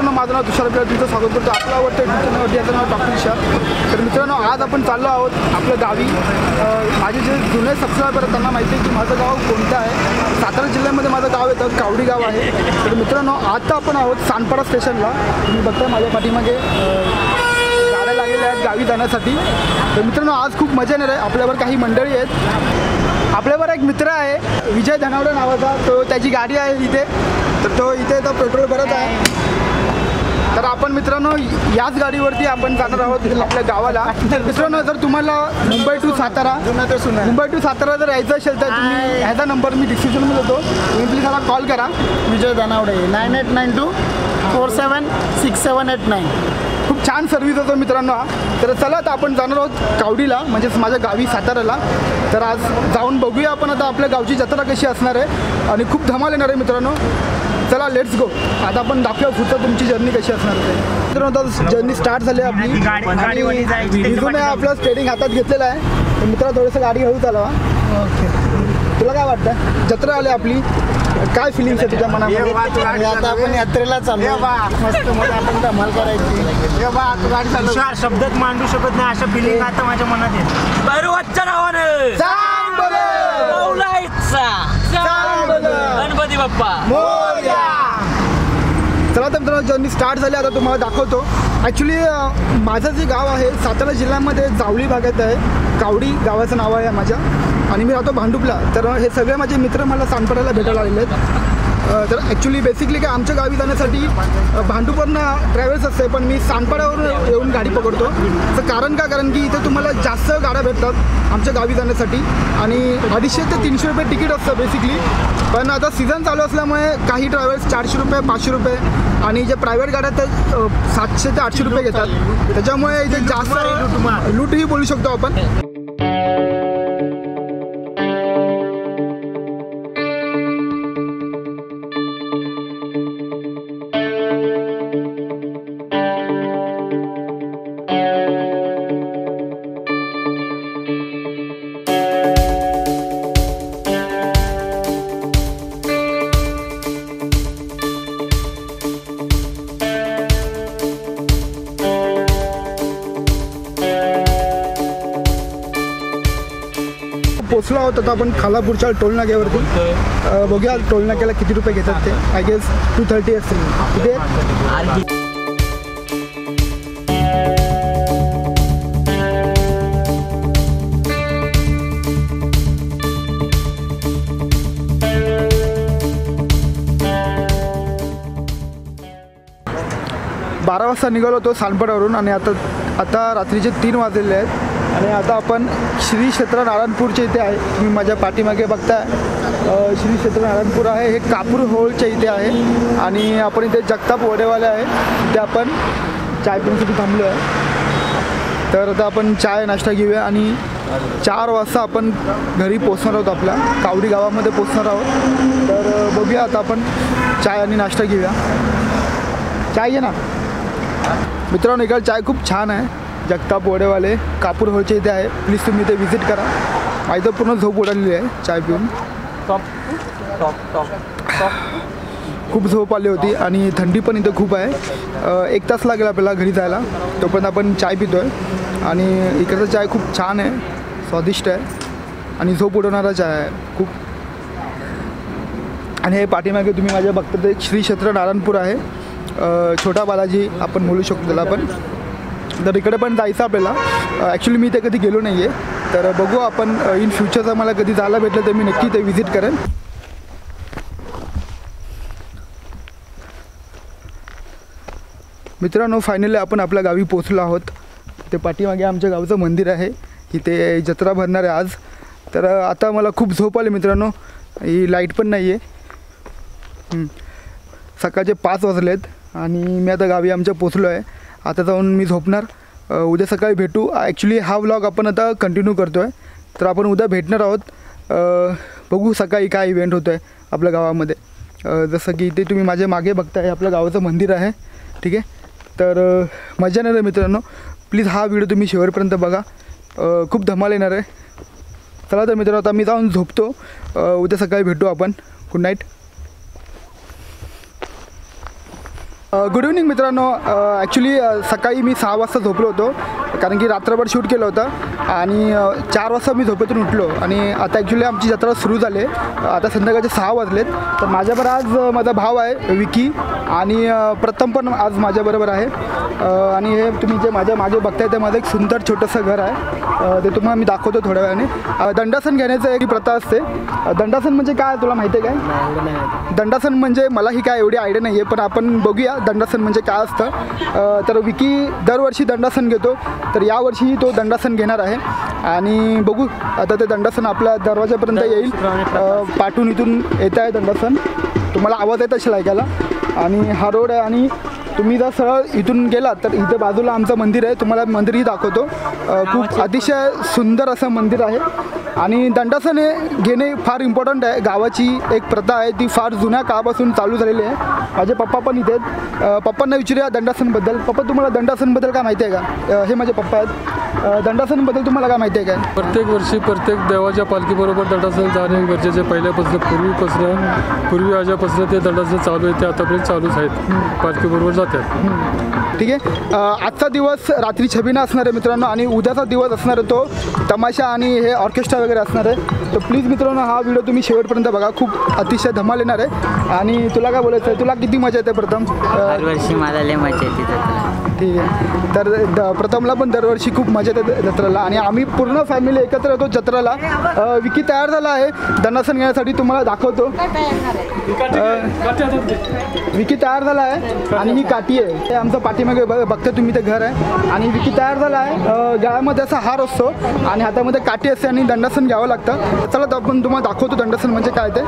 मित्रांनो, माझं नाव तुषार आपल्याला तुमचं स्वागत करतो आपलं आवडतं यूट्यूब चॅनलवरती. याचं नाव डॉक्टर तुषार. तर मित्रांनो, आज आपण चाललो आहोत आपल्या गावी. माझे जे जुने सबस्क्रायबर आहेत त्यांना माहिती आहे की माझं गाव कोणतं आहे. सातारा जिल्ह्यामध्ये माझं गाव येतं, कावडी गाव आहे. तर मित्रांनो, आता आपण आहोत सानपाडा स्टेशनला. तुम्ही बघताय माझ्या पाठीमागे गाड्या लागलेल्या आहेत गावी जाण्यासाठी. तर मित्रांनो, आज खूप मजा येणार आहे. आपल्यावर काही मंडळी आहेत. आपल्यावर एक मित्र आहे विजय धनावडे नावाचा. तो त्याची गाडी आहे इथे. तर तो इथे पेट्रोल भरत आहे. तर आपण मित्रांनो याच गाडीवरती आपण जाणार आहोत आपल्या गावाला. मित्रांनो, जर तुम्हाला मुंबई टू सातारा जर यायचं असेल तर तुम्ही ह्याचा नंबर मी डिस्क्रिप्शनमध्ये देतो. तुम्ही प्लीज मला कॉल करा. विजय धनावडे 9892476789. खूप छान सर्व्हिस होतो मित्रांनो हा. तर चला आता आपण जाणार आहोत कावडीला, म्हणजेच माझ्या गावी साताराला. तर आज जाऊन बघूया आपण आता आपल्या गावची जत्रा कशी असणार आहे आणि खूप धमाल येणार आहे मित्रांनो. चला लेट्स गो. आता आपण दाखवूया पुढचं तुमची जर्नी कशी असणार आहे. मित्रांनो, आता जर्नी स्टार्ट झाली आपली आणि इथून आपलं स्टेरिंग हातात घेतलेलं आहे. तर मित्रांनो, थोडंसं गाडी हळू चालवा. ओके, तुला काय वाटतं जत्रा आली आपली, काय फिलिंग्स आहे तुझ्या मनामध्ये? आता आपण यात्रेला चाललो, मस्त मध्ये आपण धमाल करायची. गाडी चालू शब्दात मांडू शकत नाही अशा फिलिंग आता माझ्या मनात आहे. भैरवाच्या नावाने गणपती बाप्पा मोरया. चला तर मित्रांनो, जर्नी स्टार्ट झाली. आता तुम्हाला दाखवतो. ॲक्च्युली माझं जे गाव आहे सातारा जिल्ह्यामध्ये जावळी भागात आहे. कावडी गावाचं नाव आहे माझ्या आणि मी राहतो भांडुपला. तर हे सगळे माझे मित्र मला सानपाड्याला भेटायला आलेले आहेत. तर ॲक्च्युली बेसिकली काय आमच्या गावी जाण्यासाठी भांडुपवरनं ट्रॅव्हल्स असते, पण मी सानपाड्यावर येऊन गाडी पकडतो. तर कारण का, कारण की इथे तुम्हाला जास्त गाड्या भेटतात आमच्या गावी जाण्यासाठी आणि 250 ते 300 रुपये तिकीट असतं बेसिकली. पण आता सीझन चालू असल्यामुळे काही ट्रॅव्हल्स 400 रुपये 500 रुपये आणि जे प्रायव्हेट गाड्या तर 700 ते 800 रुपये घेतात. त्याच्यामुळे इथे जास्त लूटही बोलू शकतो आपण. पोचलो आहोत आता आपण खालापूरच्या टोल नाक्यावरती. बघूया टोल नाक्याला किती रुपये घेतात ते. आय गेस 230 असतील. तिथे 12 वाजता निघालो होतो सानपाड्यावरून आणि आता रात्रीचे 3 वाजलेले आहेत. आणि आता आपण श्री क्षेत्र नारायणपूरच्या इथे आहे. तुम्ही माझ्या पाठीमागे बघताय श्री क्षेत्र नारायणपूर आहे. हे कापूर होळच्या इथे आहे आणि आपण इथे जगताप वडेवाले आहे. इथे आपण चाय पिण्यासाठी थांबलो आहे. तर आता आपण चाय नाश्ता घेऊया आणि 4 वाजता आपण घरी पोचणार आहोत. आपल्या कावडी गावामध्ये पोचणार आहोत. तर बघूया आता आपण चाय आणि नाश्ता घेऊया. चाय घे ना मित्रांनो. इकडे चाय खूप छान आहे. जगताप वडेवाले कापूर होळच्या इथे आहे. प्लीज तुम्ही इथे व्हिजिट करा. माझी तर पूर्ण झोप उडालेली आहे चाय पिऊन. खूप झोप आली होती आणि थंडी पण इथं खूप आहे. 1 तास लागेल आपल्याला घरी जायला. तोपर्यंत आपण चाय पितो आहे आणि इकडचा चाय खूप छान आहे, स्वादिष्ट आहे आणि झोप उडवणारा चाय आहे खूप. आणि हे पाठीमागे तुम्ही माझ्या बघता ते श्री क्षेत्र नारायणपूर आहे. छोटा बालाजी आपण बोलू शकतो त्याला आपण. तर इकडे पण जायचं आपल्याला. ॲक्च्युली मी ते कधी गेलो नाही आहे. तर बघू आपण इन फ्युचर जर मला कधी जायला भेटलं तर मी नक्की ते व्हिजिट करेन. मित्रांनो, फायनली आपण आपल्या गावी पोचलो आहोत. ते पाठीमागे आमच्या गावचं मंदिर आहे. इथे जत्रा भरणार आहे आज. तर आता मला खूप झोप आली मित्रांनो. ही लाईट पण नाही आहे. सकाळचे 5 वाजले आहेत आणि मी आता गावी आमच्या पोचलो आहे. आता जाऊन मी झोपणार. उद्या सकाळी भेटू. ॲक्च्युली हा व्लॉग आपण आता कंटिन्यू करतो आहे. तर आपण उद्या भेटणार आहोत. बघू सकाळी काय इव्हेंट होतो आहे आपल्या गावामध्ये. जसं की इथे तुम्ही माझ्या मागे बघताय आपल्या गावाचं मंदिर आहे. ठीक आहे. तर मजा येणार आहे मित्रांनो. प्लीज हा व्हिडिओ तुम्ही शेवटपर्यंत बघा. खूप धमाल येणार आहे. चला तर मित्रांनो, आता मी जाऊन झोपतो. उद्या सकाळी भेटू आपण. Good night. गुड इव्हनिंग मित्रांनो. ॲक्च्युली सकाळी मी 6 वाजता झोपलो होतो कारण की रात्रभर शूट केलं होतं आणि 4 वाजता मी झोपेतून उठलो आणि आता ॲक्च्युली आमची जत्रा सुरू झाली आहे. आता संध्याकाळचे 6 वाजलेत. तर माझ्याबरोबर आज माझा भाव आहे विकी आणि प्रथम पण आज माझ्याबरोबर आहे. आणि हे तुम्ही जे माझ्या मागे बघताय ते माझं एक सुंदर छोटंसं घर आहे. ते तुम्हाला मी दाखवतो थोड्या वेळाने. दंडासन घेण्याचं एक प्रथा असते. दंडासन म्हणजे काय तुला माहिती आहे काय? दंडासन म्हणजे मलाही काय एवढी आयडिया नाही आहे, पण आपण बघूया दंडासन म्हणजे काय असतं. तर विकी दरवर्षी दंडासन घेतो, तर यावर्षी तो दंडासन घेणार आहे आणि बघू आता ते दंडासन आपल्या दरवाजापर्यंत येईल. पाठून इथून येत आहे दंडासन, तुम्हाला आवाज येत असेल ऐकायला. आणि हा रोड आहे आणि तुम्ही जर सरळ इथून गेलात तर इथे बाजूला आमचं मंदिर आहे, तुम्हाला मंदिरही दाखवतो. खूप अतिशय सुंदर असं मंदिर आहे आणि दंडासन हे घेणे फार इम्पॉर्टंट आहे. गावाची एक प्रथा आहे, ती फार जुन्या काळापासून चालू झालेली आहे. माझे पप्पा पण इथे आहेत. पप्पांना विचारूया दंडासनबद्दल. पप्पा तुम्हाला दंडासनबद्दल काय माहिती आहे का? हे माझे पप्पा आहेत. दंडासनबद्दल तुम्हाला काय माहिती आहे काय? प्रत्येक वर्षी प्रत्येक देवाच्या पालखीबरोबर दंडासन जाणे गरजेचे. पहिल्यापासून पूर्वी आजापासून ते दंडासन चालू आहे, ते आतापर्यंत चालूच आहेत. पालखीबरोबर जातात. ठीक आहे. आजचा दिवस रात्री 26 असणार आहे मित्रांनो आणि उद्याचा दिवस असणार आहे तो तमाशा आणि हे ऑर्केस्ट्रा वगैरे असणार आहे. तर प्लीज मित्रांनो हा व्हिडिओ तुम्ही शेवटपर्यंत बघा, खूप अतिशय धमाल येणार आहे. आणि तुला काय बोलायचं आहे? तुला किती मजा येते प्रथम? दरवर्षी मला लय मजा येते जत्रा. ठीक आहे. तर प्रथमला पण दरवर्षी खूप मजा येते जत्रेला आणि आम्ही पूर्ण फॅमिली एकत्र येतो जत्रेला. विकी तयार झाला आहे दंडासन घेण्यासाठी, तुम्हाला दाखवतो. विकी तयार झाला आहे आणि ही काठी आहे. हे आमचं पाठीमागे बघता तुम्ही ते घर आहे आणि विकी तयार झाला आहे. गळ्यामध्ये असा हार असतो आणि हातामध्ये काठी असते आणि दंडासन घ्यावं लागतं. चला आपण तुम्हाला दाखवतो दंडासन म्हणजे काय ते.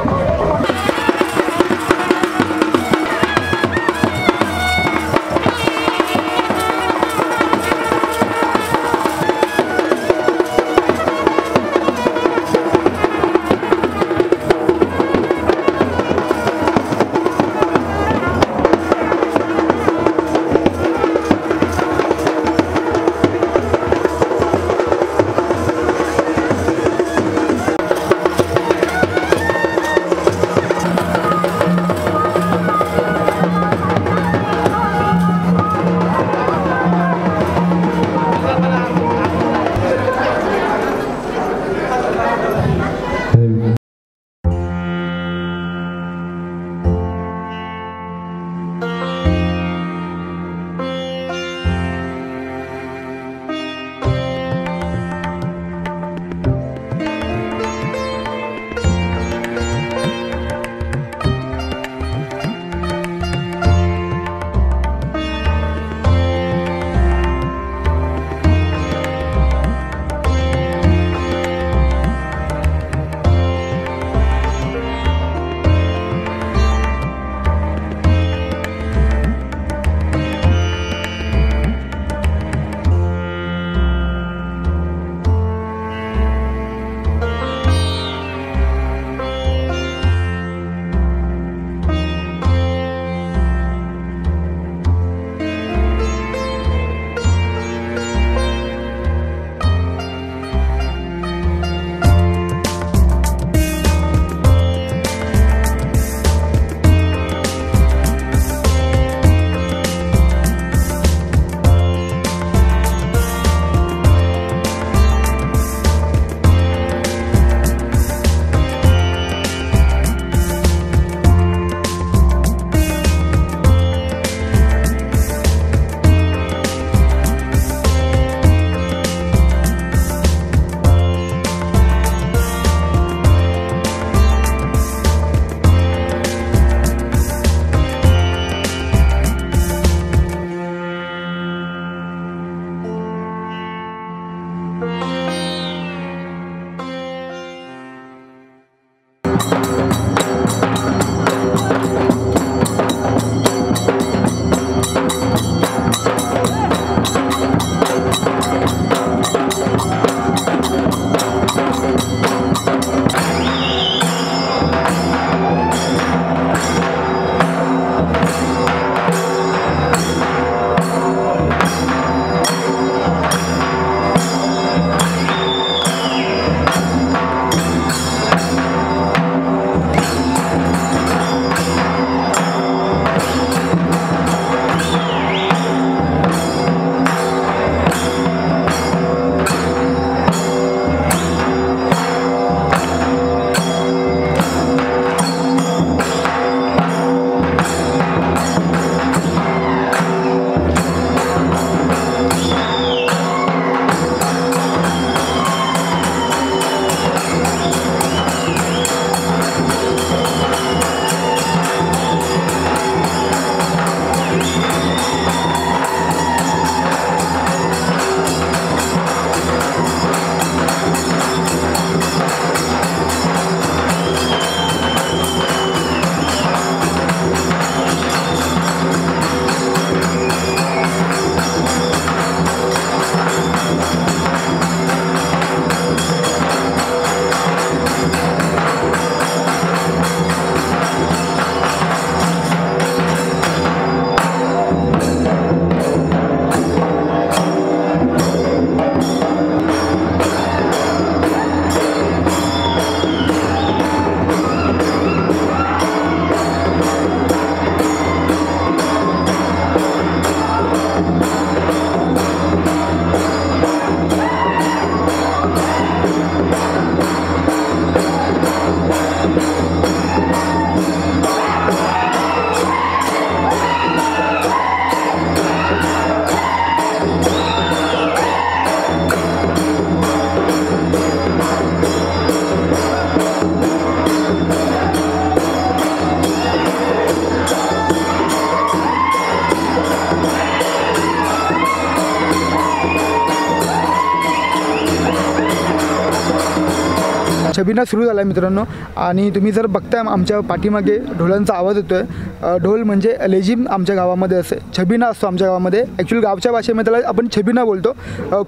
छबिना सुरू झाला आहे मित्रांनो. आणि तुम्ही जर बघताय आमच्या पाठीमागे ढोलांचा आवाज येतो आहे. ढोल म्हणजे लेझिम आमच्या गावामध्ये असे छबिना असतो आमच्या गावामध्ये. ॲक्च्युली गावच्या भाषेमध्ये त्याला आपण छबिना बोलतो.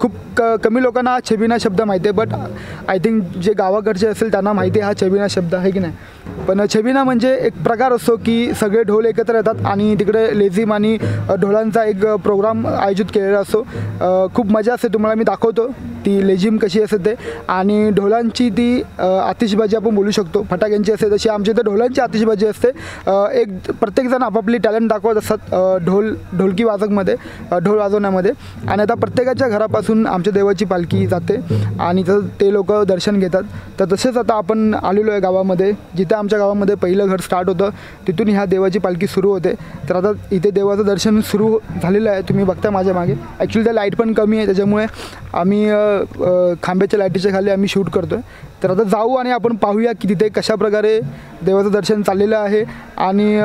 खूप कमी लोकांना हा छबिना शब्द माहिती आहे, बट आय थिंक जे गावाकडचे असेल त्यांना माहिती आहे हा छबिना शब्द आहे की नाही. पण छबिना म्हणजे एक प्रकार असतो की सगळे ढोल एकत्र येतात आणि तिकडे लेझिम आणि ढोलांचा एक प्रोग्राम आयोजित केलेला असतो. खूप मजा असते. तुम्हाला मी दाखवतो ती लेझिम कशी असते ते. आणि ढोलांची ती आतिषबाजी आपण बोलू शकतो, फटाक्यांची असते तशी आमच्या इथे ढोलांची आतिषबाजी असते. एक प्रत्येकजण आपापली टॅलेंट दाखवत असतात ढोलकी वाजकमध्ये, ढोल वाजवण्यामध्ये. आणि आता प्रत्येकाच्या घरापासून आमच्या देवाची पालखी जाते आणि ते लोक दर्शन घेतात. तर तसेच आता आपण आलेलो आहे गावामध्ये, जिथे आमच्या गावामध्ये पहिलं घर स्टार्ट होतं तिथून ह्या देवाची पालखी सुरू होते. तर आता इथे देवाचं दर्शन सुरू झालेलं आहे. तुम्ही बघता माझ्या मागे. ॲक्च्युली त्या लाईट पण कमी आहे, त्याच्यामुळे आम्ही खांब्याच्या लाईटीच्या खाली आम्ही शूट करतो आहे. तर आता जाऊ आणि आपण पाहूया की तिथे कशाप्रकारे देवाचं दर्शन चाललेलं आहे आणि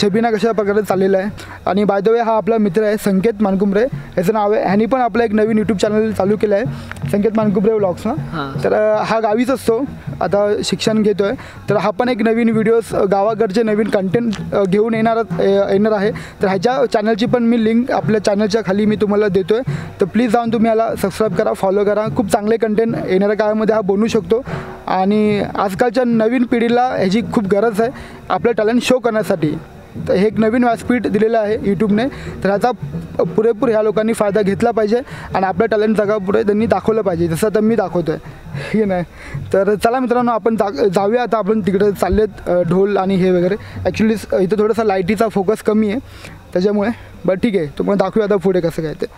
छबिना कशा प्रकारे चाललेला आहे. आणि बाय द वे हा आपला मित्र आहे संकेत मानकुंबरे, याचं नाव आहे. ह्यानी पण आपलं एक नवीन यूट्यूब चॅनल चालू केलं आहे, संकेत मानकुंबरे व्लॉग्स ना. तर हा गावीच असतो, आता शिक्षण घेतो आहे. तर हा पण एक नवीन व्हिडिओज गावाकडचे नवीन कंटेंट घेऊन येणार आहे. तर ह्याच्या चॅनलची पण मी लिंक आपल्या चॅनलच्या खाली मी तुम्हाला देतो आहे. तर प्लीज जाऊन तुम्ही याला सबस्क्राईब करा, फॉलो करा. खूप चांगले कंटेंट येणाऱ्या काळामध्ये हा बनवू शकतो. आणि आजकालच्या नवीन पिढीला ह्याची खूप गरज आहे आपलं टॅलेंट शो करण्यासाठी. तर हे एक नवीन व्यासपीठ दिलेलं आहे यूट्यूबने. तर ह्याचा पुरेपूर ह्या लोकांनी फायदा घेतला पाहिजे आणि आपलं टॅलेंट जगापुढे त्यांनी दाखवलं पाहिजे, जसं आता मी दाखवतो आहे हे नाही. तर चला मित्रांनो आपण जाऊया. आता आपण तिकडे चाललेत ढोल आणि हे वगैरे. ॲक्च्युली इथं थोडासा लाईटीचा फोकस कमी आहे त्याच्यामुळे, बट ठीक आहे तुम्हाला दाखवूया आता पुढे कसं काय ते.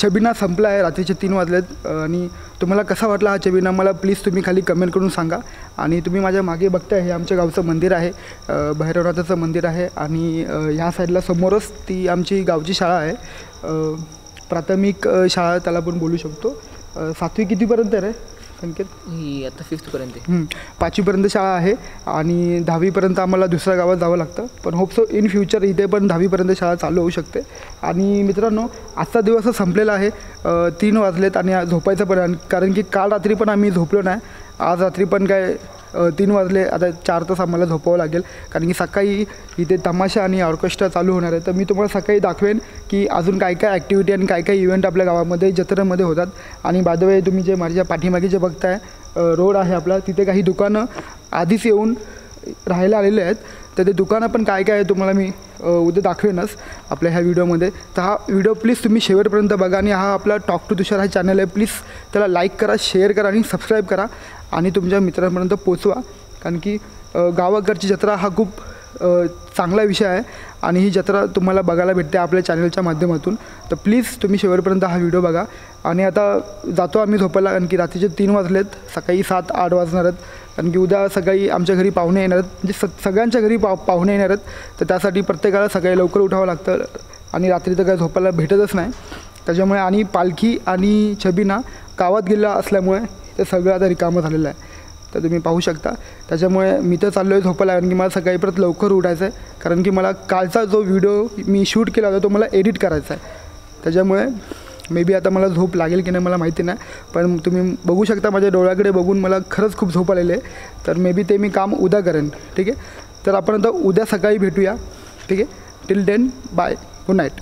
छबिना संपला आहे, रात्रीचे 3 वाजलेत आणि तुम्हाला कसा वाटला हा छबिना मला प्लीज तुम्ही खाली कमेंट करून सांगा. आणि तुम्ही माझ्या मागे बघताय हे आमच्या गावचं मंदिर आहे, भैरवनाथाचं मंदिर आहे आणि ह्या साईडला समोरच ती आमची गावची शाळा आहे, प्राथमिक शाळा त्याला पण बोलू शकतो. 7वी कितीपर्यंत रे संकेत? ही आता 5th 5वीपर्यंत शाळा आहे आणि 10वीपर्यंत आम्हाला दुसऱ्या गावात जावं लागतं, पण होप सो इन फ्युचर इथे पण 10वीपर्यंत शाळा चालू होऊ शकते. आणि मित्रांनो आजचा दिवस संपलेला आहे, 3 वाजलेत आणि झोपायचं पण, कारण की काल रात्री पण आम्ही झोपलो नाही, आज रात्री पण काय 3 वाजले, आता 4 तास आम्हाला झोपावं लागेल कारण की सकाळी इथे तमाशा आणि ऑर्केस्ट्रा चालू होणार आहे. तर मी तुम्हाला सकाळी दाखवेन की अजून काय काय ॲक्टिव्हिटी आणि काय काय इव्हेंट आपल्या गावामध्ये जत्रेमध्ये होतात. आणि बाय द वे तुम्ही जे माझ्या पाठीमागे जे बघताय रोड आहे आपला, तिथे काही दुकानं आधीच येऊन राहायला आलेले आहेत, तर ते दुकानं पण काय काय आहे तुम्हाला मी उद्या दाखवेनच आपल्या ह्या व्हिडिओमध्ये. तर हा व्हिडिओ प्लीज तुम्ही शेवटपर्यंत बघा आणि हा आपला टॉक टू तुषार हा चॅनल आहे, प्लीज त्याला लाईक करा, शेअर करा आणि सबस्क्राईब करा आणि तुमच्या मित्रांपर्यंत पोचवा, कारण की गावाकडची जत्रा हा खूप चांगला विषय आहे आणि ही जत्रा तुम्हाला बघायला भेटते आपल्या चॅनलच्या माध्यमातून. तर प्लीज तुम्ही शेवटपर्यंत हा व्हिडिओ बघा. आणि आता जातो आम्ही झोपायला, कारण की रात्रीचे 3 वाजलेत, सकाळी 7-8 वाजणार आहेत, कारण की उद्या सकाळी आमच्या घरी पाहुणे येणार आहेत, म्हणजे सगळ्यांच्या घरी पाहुणे येणार आहेत. तर त्यासाठी प्रत्येकाला सकाळी लवकर उठावं लागतं आणि रात्री तर काय झोपायला भेटतच नाही. त्याच्यामुळे आणि पालखी आणि छबिना गावात गेला असल्यामुळे ते सगळं आता रिकामं झालेलं आहे, तर तुम्ही पाहू शकता. त्याच्यामुळे मी तर चाललो आहे झोपायला, कारण की मला सकाळी परत लवकर उठायचं आहे, कारण की मला कालचा जो व्हिडिओ मी शूट केला होता तो मला एडिट करायचा आहे. त्याच्यामुळे मे बी आता मला झोप लागेल की नाही मला माहिती नाही, पण तुम्ही बघू शकता माझ्या डोळ्याकडे बघून मला खरंच खूप झोप आलेली आहे. तर मे बी ते मी काम उद्या करेन, ठीक आहे. तर आपण आता उद्या सकाळी भेटूया, ठीक आहे. Till then bye, good night.